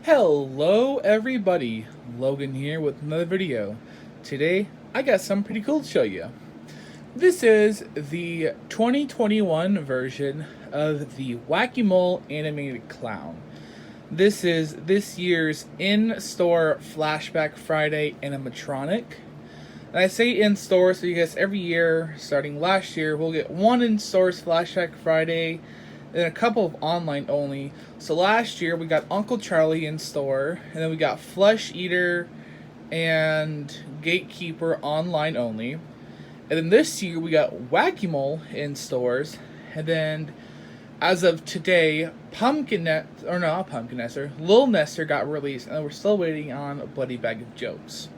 Hello everybody, Logan here with another video. Today, I got something pretty cool to show you. This is the 2021 version of the Wackymole animated clown. This is this year's in-store Flashback Friday animatronic. And I say in-store so because every year, starting last year, we'll get one in-store Flashback Friday and a couple of online only. So last year we got Uncle Charlie in store, and then we got Flesh Eater and Gatekeeper online only. And then this year we got Wackymole in stores, and then as of today, Lil Nester got released, and we're still waiting on a Bloody Bag of Jokes.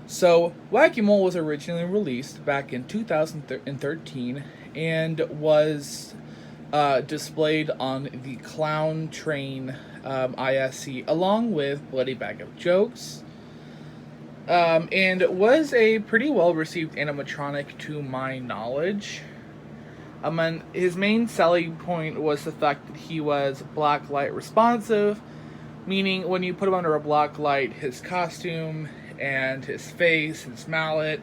So Wackymole was originally released back in 2013 and was displayed on the Clown Train ISC along with Bloody Bag of Jokes. And it was a pretty well received animatronic to my knowledge. And his main selling point was the fact that he was black light responsive, meaning when you put him under a black light, his costume and his face and his mallet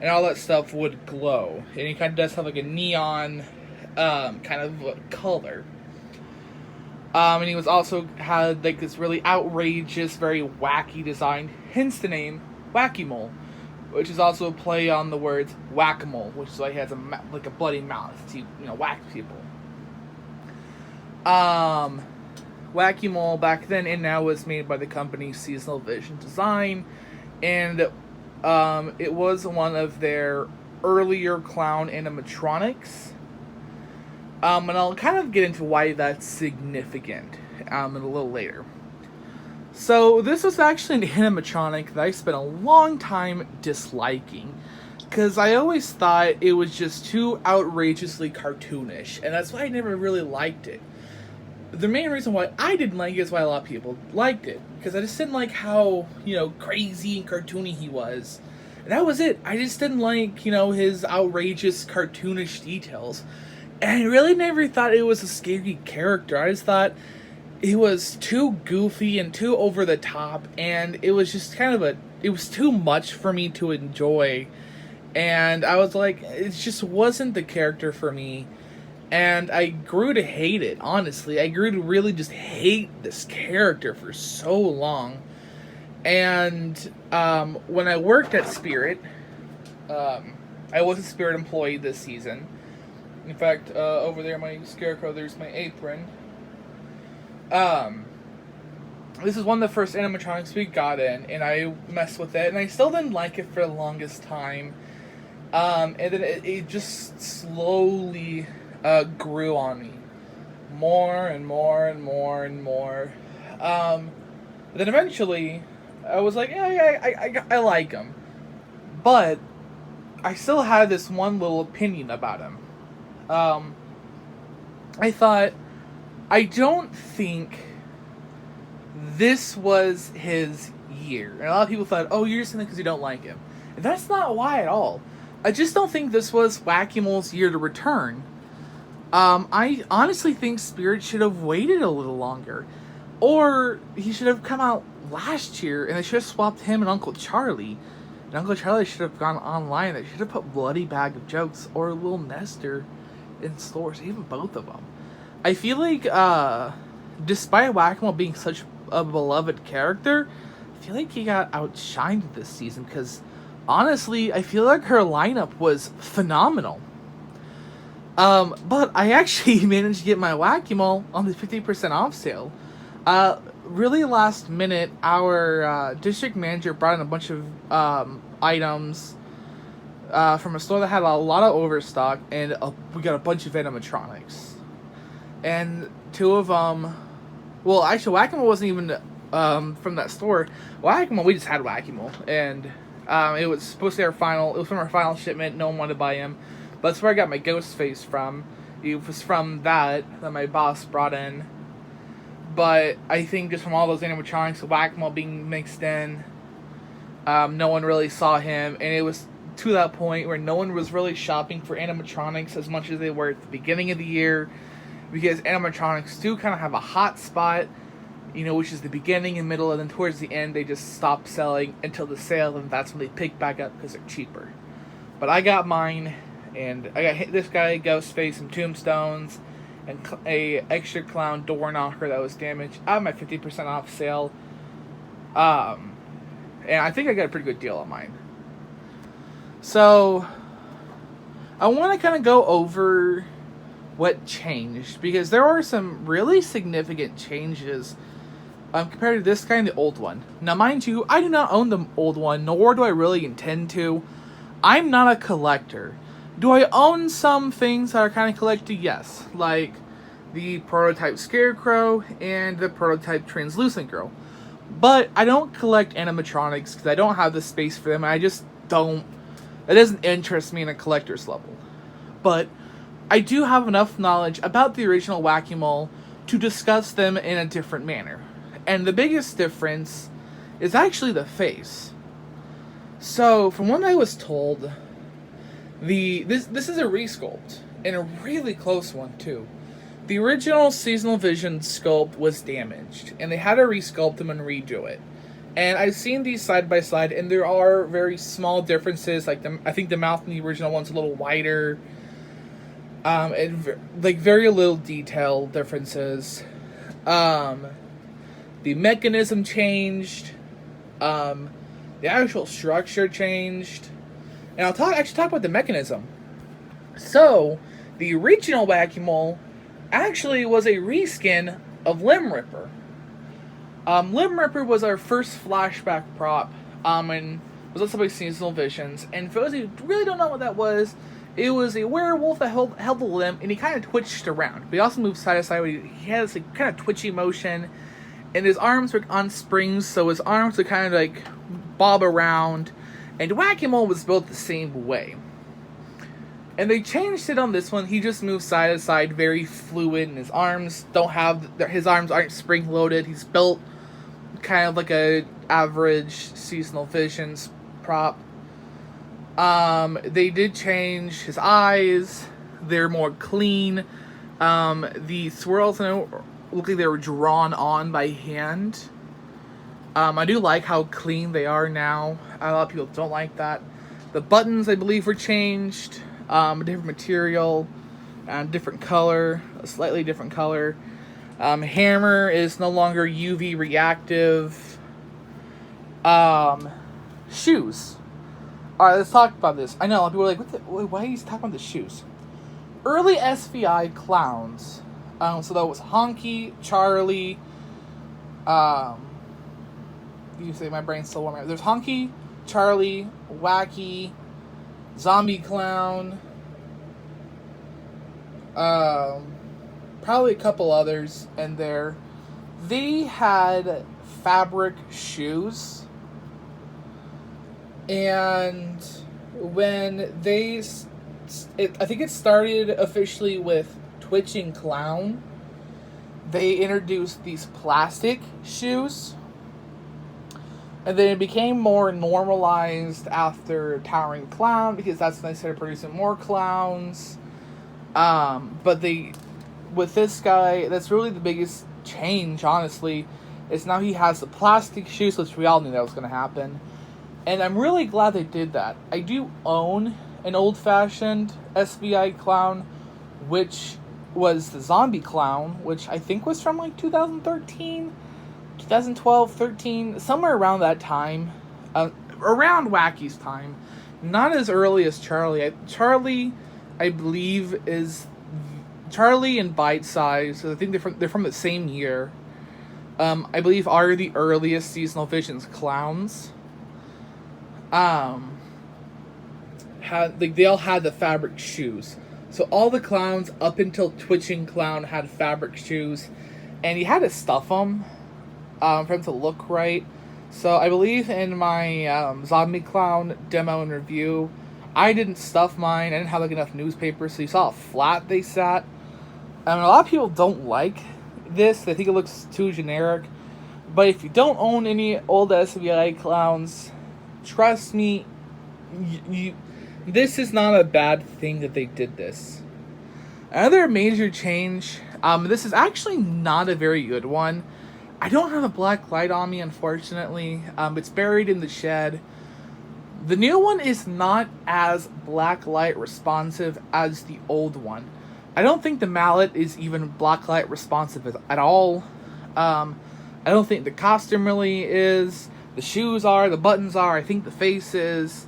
and all that stuff would glow. And he kind of does have like a neon kind of color. And he was also had like this really outrageous, very wacky design, hence the name Wackymole, which is also a play on the words whack-a-mole, which is why he has like a bloody mouth to whack people. Wackymole back then and now was made by the company Seasonal Vision Design, and it was one of their earlier clown animatronics. And I'll kind of get into why that's significant a little later. So this was actually an animatronic that I spent a long time disliking, because I always thought it was just too outrageously cartoonish, and that's why I never really liked it. The main reason why I didn't like it is why a lot of people liked it, because I just didn't like how, crazy and cartoony he was. And that was it. I just didn't like, his outrageous cartoonish details. And I really never thought it was a scary character. I just thought it was too goofy and too over the top, and it was just it was too much for me to enjoy. And I was like, it just wasn't the character for me. And I grew to hate it, honestly. I grew to really just hate this character for so long. And when I worked at Spirit, I was a Spirit employee this season. In fact, over there, my scarecrow, there's my apron. This is one of the first animatronics we got in, and I messed with it, and I still didn't like it for the longest time. And then it just slowly grew on me. More and more and more and more. Then eventually, I was like, I like him. But I still had this one little opinion about him. I don't think this was his year. And a lot of people thought, oh, you're just saying that because you don't like him. And that's not why at all. I just don't think this was Wackymole's year to return. I honestly think Spirit should have waited a little longer. Or he should have come out last year and they should have swapped him and Uncle Charlie. And Uncle Charlie should have gone online. They should have put Bloody Bag of Jokes or Lil Nester in stores, even both of them. I feel like, despite Wackymole being such a beloved character, I feel like he got outshined this season, because honestly, I feel like her lineup was phenomenal. But I actually managed to get my Wackymole on the 50% off sale. Really last minute, our district manager brought in a bunch of items from a store that had a lot of overstock, and we got a bunch of animatronics. And two of them, well, actually, Wackymole wasn't even from that store. Wackymole, we just had Wackymole, and it was supposed to be it was from our final shipment. No one wanted to buy him, but that's where I got my ghost face from. It was from that my boss brought in. But I think just from all those animatronics, Wackymole being mixed in, no one really saw him, and it was to that point where no one was really shopping for animatronics as much as they were at the beginning of the year, because animatronics do kind of have a hot spot. which is the beginning and middle, and then towards the end they just stop selling until the sale, and that's when they pick back up because they're cheaper. But I got mine, and I got this guy, Ghostface, some tombstones, and a extra clown door knocker that was damaged. I have my 50% off sale, and I think I got a pretty good deal on mine. So I want to kind of go over what changed, because there are some really significant changes compared to this guy and the old one. Now, mind you, I do not own the old one, nor do I really intend to. I'm not a collector. Do I own some things that are kind of collected? Yes, like the prototype Scarecrow and the prototype Translucent Girl. But I don't collect animatronics because I don't have the space for them. I just don't. It doesn't interest me in a collector's level. But I do have enough knowledge about the original Wackymole to discuss them in a different manner. And the biggest difference is actually the face. So, from what I was told, this is a resculpt, and a really close one too. The original Seasonal Vision sculpt was damaged, and they had to resculpt them and redo it. And I've seen these side by side, and there are very small differences. Like I think the mouth in the original one's a little wider. And very little detail differences. The mechanism changed. The actual structure changed. And I'll talk about the mechanism. So, the original Wackymole actually was a reskin of Limb Ripper. Limb Ripper was our first flashback prop, and was also by Seasonal Visions. And for those who really don't know what that was, it was a werewolf that held the limb, and he kind of twitched around. But he also moved side to side. He had this kind of twitchy motion, and his arms were on springs, so his arms would kind of bob around. And Wackymole was built the same way. And they changed it on this one. He just moves side to side, very fluid, and his arms aren't spring loaded. He's built kind of like a average Seasonal Visions prop. They did change his eyes. They're more clean. The swirls look like they were drawn on by hand. I do like how clean they are now. A lot of people don't like that. The buttons, I believe, were changed. A different material, different color, a slightly different color. Hammer is no longer UV reactive. Shoes. Alright, let's talk about this. I know a lot of people are like, why are you talking about the shoes? Early SVI clowns. So that was Honky, Charlie. You say my brain's still warm. There's Honky, Charlie, Wacky, Zombie Clown. Probably a couple others in there. They had fabric shoes. And when I think it started officially with Twitching Clown, they introduced these plastic shoes. And then it became more normalized after Towering Clown, because that's when they started producing more clowns. But with this guy, that's really the biggest change, honestly, is now he has the plastic shoes, which we all knew that was going to happen. And I'm really glad they did that. I do own an old-fashioned SVI clown, which was the Zombie Clown, which I think was from 2013, 2012, 13, somewhere around that time. Around Wacky's time. Not as early as Charlie. Charlie, I believe, is... Charlie and Bite Size, I think they're from the same year. I believe are the earliest Seasonal Visions clowns. They all had the fabric shoes. So all the clowns up until Twitching Clown had fabric shoes, and you had to stuff them for them to look right. So I believe in my Zombie Clown demo and review, I didn't stuff mine. I didn't have enough newspaper, so you saw how flat they sat. And a lot of people don't like this. They think it looks too generic. But if you don't own any old SVI clowns, trust me, this is not a bad thing that they did this. Another major change, this is actually not a very good one. I don't have a black light on me, unfortunately. It's buried in the shed. The new one is not as black light responsive as the old one. I don't think the mallet is even black light responsive at all. I don't think the costume really is. The shoes are, the buttons are, I think the face is.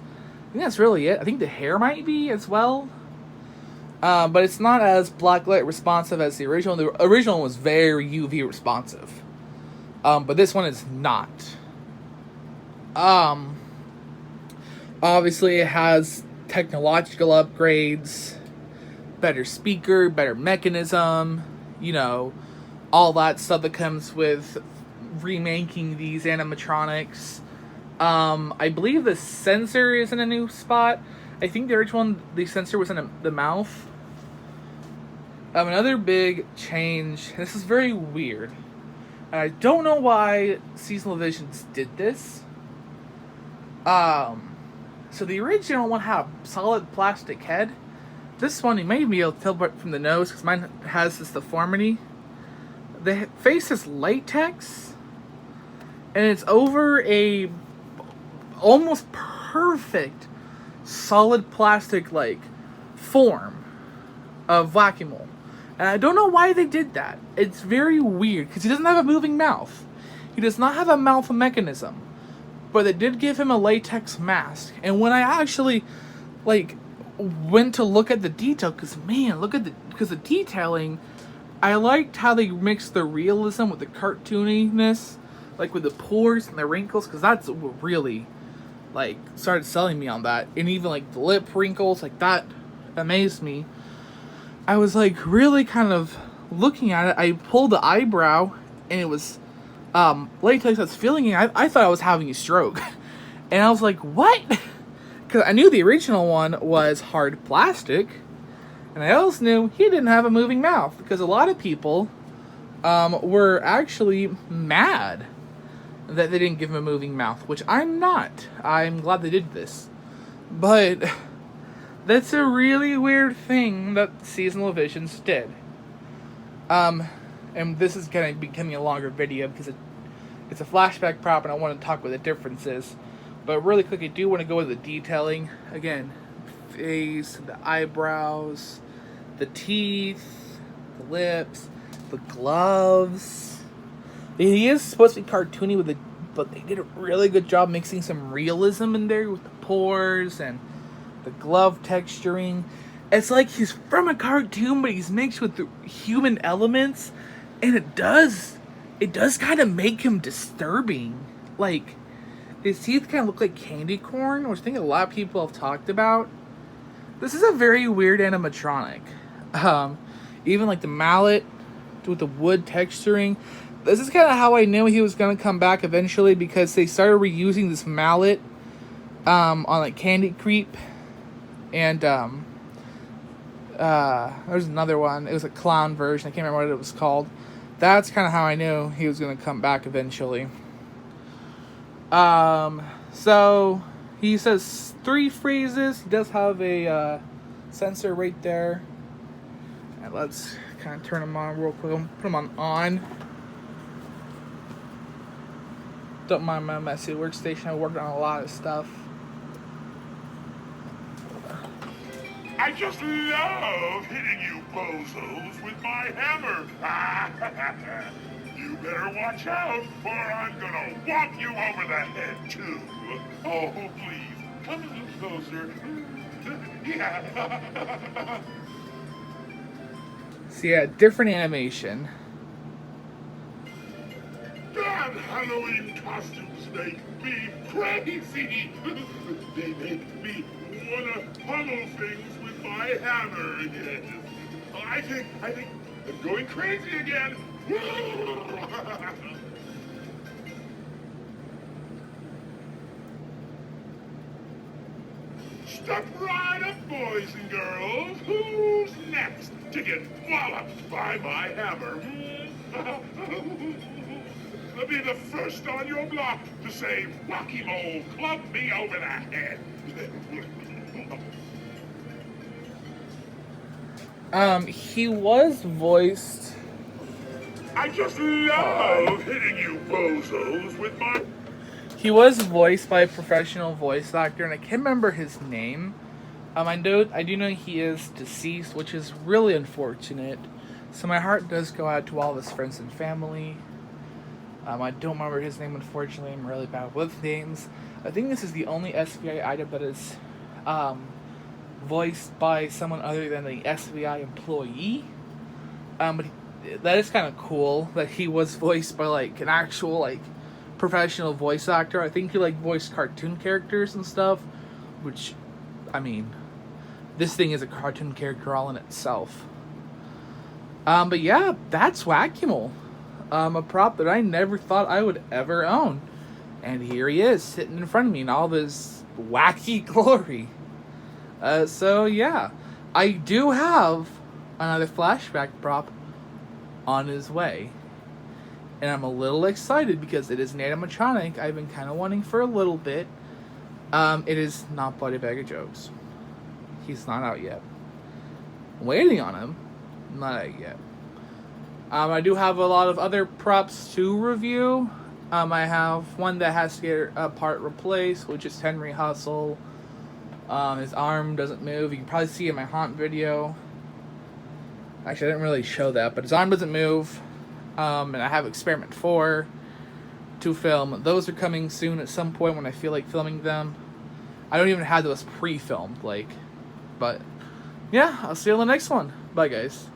I think that's really it. I think the hair might be as well. But it's not as black light responsive as the original. The original was very UV responsive. But this one is not. Obviously it has technological upgrades, better speaker, better mechanism, you know, all that stuff that comes with remaking these animatronics. I believe the sensor is in a new spot. I think the original one, the sensor was in the mouth. Another big change, this is very weird, and I don't know why Seasonal Visions did this. So the original one had a solid plastic head. This one, you may be able to tell from the nose, because mine has this deformity. The face is latex, and it's over a almost perfect solid plastic like form of Wackymole. And I don't know why they did that. It's very weird, because he doesn't have a moving mouth. He does not have a mouth mechanism. But they did give him a latex mask. And when I actually, like, went to look at the detail, because, man, because the detailing, I liked how they mixed the realism with the cartooniness, like with the pores and the wrinkles, because that's what really, like, started selling me on that. And even, like, the lip wrinkles, like, that amazed me. I was, like, really kind of looking at it. I pulled the eyebrow, and it was latex that's filling it. I thought I was having a stroke. And I was like, what? Because I knew the original one was hard plastic. And I also knew he didn't have a moving mouth. Because a lot of people were actually mad that they didn't give him a moving mouth. Which I'm not. I'm glad they did this. But that's a really weird thing that Seasonal Visions did. And this is going to be becoming a longer video because it's a flashback prop and I want to talk what the difference is. But really quick, I do want to go with the detailing. Again, face, the eyebrows, the teeth, the lips, the gloves. He is supposed to be cartoony with but they did a really good job mixing some realism in there with the pores and the glove texturing. It's like he's from a cartoon, but he's mixed with the human elements. And it does kind of make him disturbing. Like, his teeth kind of look like candy corn, which I think a lot of people have talked about. This is a very weird animatronic. Even like the mallet with the wood texturing. This is kind of how I knew he was going to come back eventually, because they started reusing this mallet on like Candy Creep. And there's another one. It was a clown version. I can't remember what it was called. That's kind of how I knew he was going to come back eventually. So he says 3 phrases. He does have a sensor right there. And let's kind of turn him on real quick. Put him on. Don't mind my messy workstation. I worked on a lot of stuff. I just love hitting you bozos with my hammer. You better watch out, or I'm gonna whop you over the head, too. Oh, please, come a little closer. Yeah. So yeah, different animation. Damn Halloween costumes make me crazy. They make me wanna pummel things with my hammer. Yes. I think I'm going crazy again. Step right up, boys and girls. Who's next to get walloped by my hammer? I'll be the first on your block to say, Wackymole, club me over the head. He was voiced I just love hitting you bozos with my... He was voiced by a professional voice actor, and I can't remember his name. I do know he is deceased, which is really unfortunate. So my heart does go out to all of his friends and family. I don't remember his name, unfortunately. I'm really bad with names. I think this is the only SVI item that is voiced by someone other than the SVI employee. But that is kind of cool that he was voiced by like an actual like professional voice actor. I think he like voiced cartoon characters and stuff, which, I mean, this thing is a cartoon character all in itself. But yeah, that's Wackymole. A prop that I never thought I would ever own. And here he is, sitting in front of me in all of his wacky glory. So yeah, I do have another flashback prop on his way. And I'm a little excited because it is an animatronic I've been kind of wanting for a little bit. It is not Bloody Bag of Jokes. He's not out yet. I'm waiting on him. Not out yet. I do have a lot of other props to review. I have one that has to get a part replaced, which is Henry Hustle. His arm doesn't move. You can probably see it in my haunt video. Actually, I didn't really show that, but his arm doesn't move. And I have Experiment 4 to film. Those are coming soon at some point when I feel like filming them. I don't even have those pre-filmed, but yeah, I'll see you on the next one. Bye, guys.